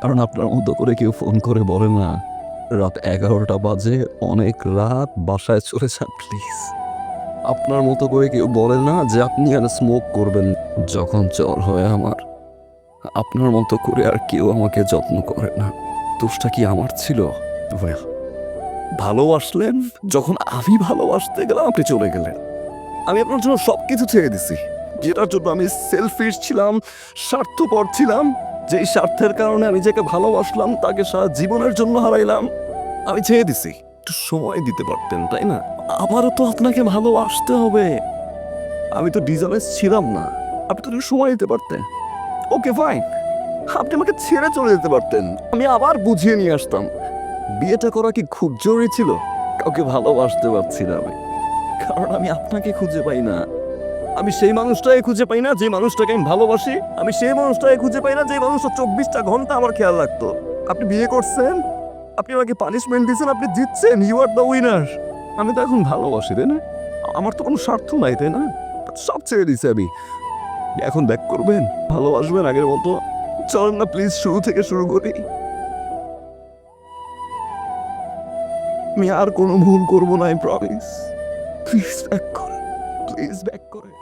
কারণ আপনার মতো করে কেউ ফোন করে বলে না রাত 11টা বাজে, অনেক রাত, বাসায় চলে যান প্লিজ। আপনার মতো করে কেউ বলে না যে আপনি আর স্মোক করবেন। যখন জ্বর হয় আমার, আপনার মতো করে আর কেউ আমাকে যত্ন করে না। দোষটা কি আমার ছিল? Well, ভালোবাসলেন, যখন আমি ভালোবাসতে গেলাম আপনি চলে গেলেন। আমি আপনার জন্য সবকিছু ছেড়ে দিছি, যেটার জন্য আমি সেলফিশ ছিলাম, স্বার্থপর ছিলাম। যেই স্বার্থের কারণে আমি যাকে ভালোবাসলাম তাকে সারা জীবনের জন্য হারাইলাম। আমি ছেড়ে দিছি। একটু সময় দিতে পারতেন, তাই না? আমারও তো আপনাকে ভালোবাসতে হবে। আমি তো ডিজলেস ছিলাম না, আপনি তো একটু সময় দিতে পারতেন। ওকে ফাইন, আপনি আমাকে ছেড়ে চলে যেতে পারতেন, আমি আবার বুঝিয়ে নিয়ে আসতাম। বিয়েটা করা কি খুব জরুরি ছিল? কাউকে ভালোবাসতে পারছি না আমি, কারণ আমি আপনাকে খুঁজে পাই না। আমি সেই মানুষটাই খুঁজে পাই না যে মানুষটাকে আমি ভালোবাসি। আমি সেই মানুষটাই খুঁজে পাই না যে মানুষটা 24টা ঘন্টা আমার খেয়াল রাখতো। আপনি বিয়ে করছেন, আপনি আমাকে পানিশমেন্ট দিচ্ছেন, আপনি জিতছেন, ইউ আর দ্য উইনার। আমি তো এখন ভালোবাসি, তাই না? আমার তো কোনো স্বার্থ নাই, তাই না? সব ছেড়ে দিছি আমি। এখন ব্যাক করবেন, ভালোবাসবেন আগের মতো? চলেন না প্লিজ, শুরু থেকে শুরু করি। আমি আর কোনো ভুল করবো না, আই প্রমিস। প্লিজ ব্যাক করে, প্লিজ ব্যাক করে।